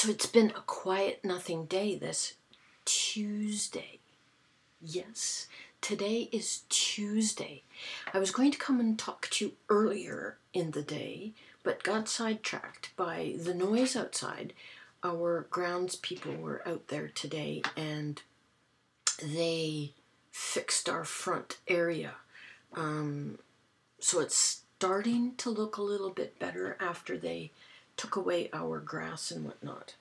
So it's been a quiet nothing day this Tuesday. Yes, today is Tuesday. I was going to come and talk to you earlier in the day, but got sidetracked by the noise outside. Our grounds people were out there today and they fixed our front area. So it's starting to look a little bit better after they took away our grass and whatnot,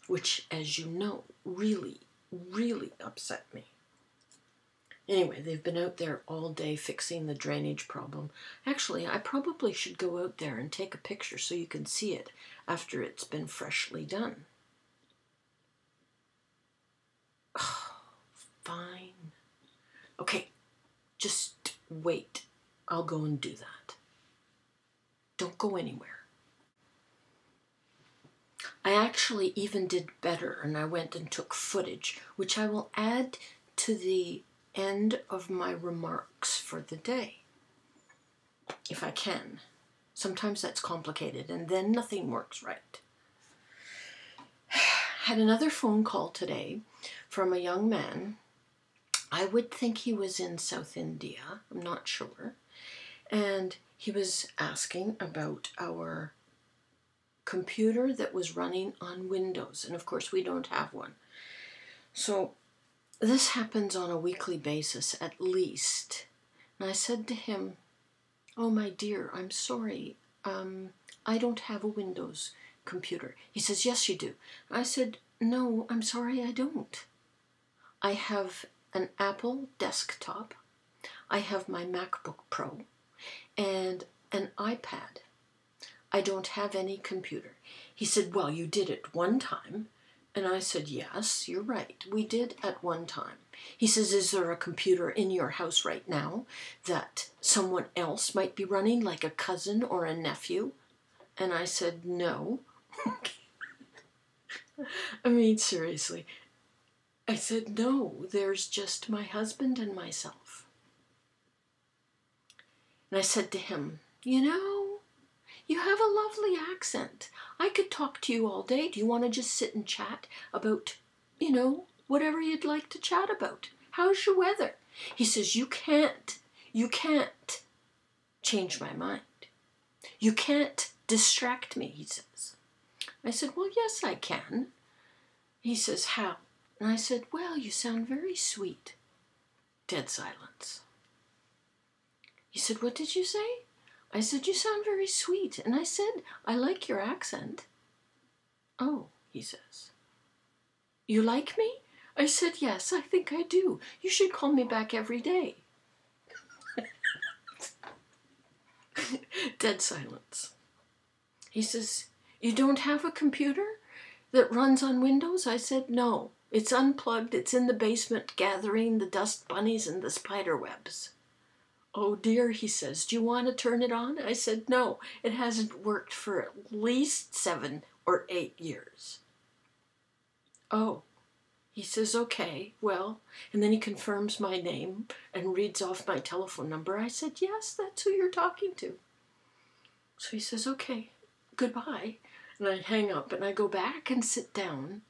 which, as you know, really, really upset me. Anyway, they've been out there all day fixing the drainage problem. Actually, I probably should go out there and take a picture so you can see it after it's been freshly done. Oh, fine. Okay, just wait. I'll go and do that. Don't go anywhere. I actually even did better, and I went and took footage, which I will add to the end of my remarks for the day, if I can. Sometimes that's complicated, and then nothing works right. Had another phone call today from a young man. I would think he was in South India, I'm not sure, and he was asking about our computer that was running on Windows, and of course we don't have one. So this happens on a weekly basis at least. And I said to him, "Oh my dear, I'm sorry, I don't have a Windows computer." He says, "Yes you do." I said, "No, I'm sorry, I don't. I have an Apple desktop, I have my MacBook Pro, and an iPad. I don't have any computer." He said, "Well, you did it one time." And I said, "Yes, you're right. We did at one time." He says, "Is there a computer in your house right now that someone else might be running, like a cousin or a nephew?" And I said, "No." I mean, seriously. I said, "No, there's just my husband and myself." And I said to him, "You know, you have a lovely accent. I could talk to you all day. Do you want to just sit and chat about, whatever you'd like to chat about? How's your weather?" He says, you can't change my mind. You can't distract me," he says. I said, "Well, yes, I can." He says, "How?" And I said, "Well, you sound very sweet." Dead silence. He said, "What did you say?" I said, "You sound very sweet." And I said, "I like your accent." "Oh," he says. "You like me?" I said, "Yes, I think I do. You should call me back every day." Dead silence. He says, "You don't have a computer that runs on Windows?" I said, "No. It's unplugged. It's in the basement gathering the dust bunnies and the spider webs." "Oh dear," he says, "do you want to turn it on?" I said, "No, it hasn't worked for at least 7 or 8 years. "Oh," he says, "okay, well," and then he confirms my name and reads off my telephone number. I said, "Yes, that's who you're talking to." So he says, "Okay, goodbye." And I hang up and I go back and sit down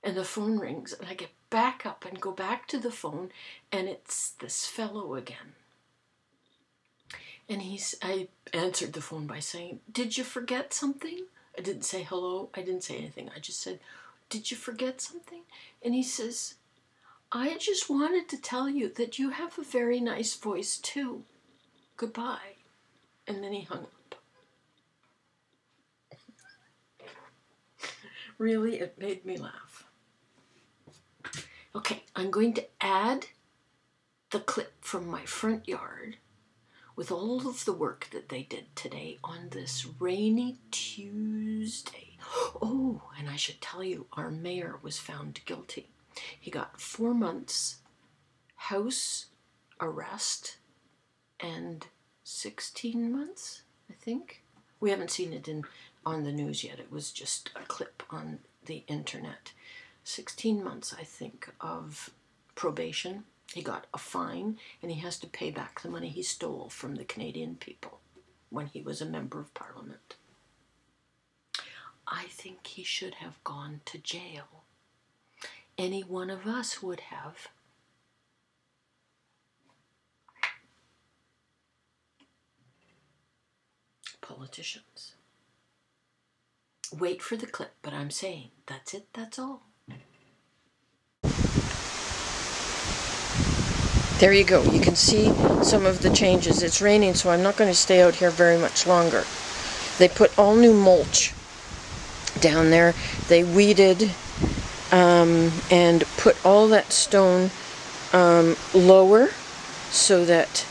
and the phone rings and I get back up and go back to the phone and it's this fellow again. And I answered the phone by saying, "Did you forget something?" I didn't say hello. I didn't say anything. I just said, "Did you forget something?" And he says, "I just wanted to tell you that you have a very nice voice too. Goodbye." And then he hung up. Really, it made me laugh. Okay, I'm going to add the clip from my front yard with all of the work that they did today on this rainy Tuesday. Oh, and I should tell you, our mayor was found guilty. He got 4 months house arrest and 16 months, I think. We haven't seen it on the news yet. It was just a clip on the internet. 16 months, I think, of probation. He got a fine, and he has to pay back the money he stole from the Canadian people when he was a member of Parliament. I think he should have gone to jail. Any one of us would have. Politicians. Wait for the clip, but I'm saying that's it, that's all. There you go. You can see some of the changes. It's raining, so I'm not going to stay out here very much longer. They put all new mulch down there. They weeded and put all that stone lower so that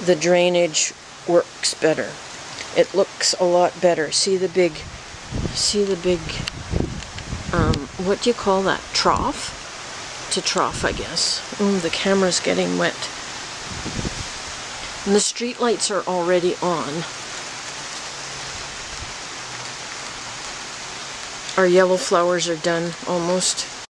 the drainage works better. It looks a lot better. See the big, what do you call that? Trough? To trough, I guess. Oh, the camera's getting wet. And the street lights are already on. Our yellow flowers are done almost.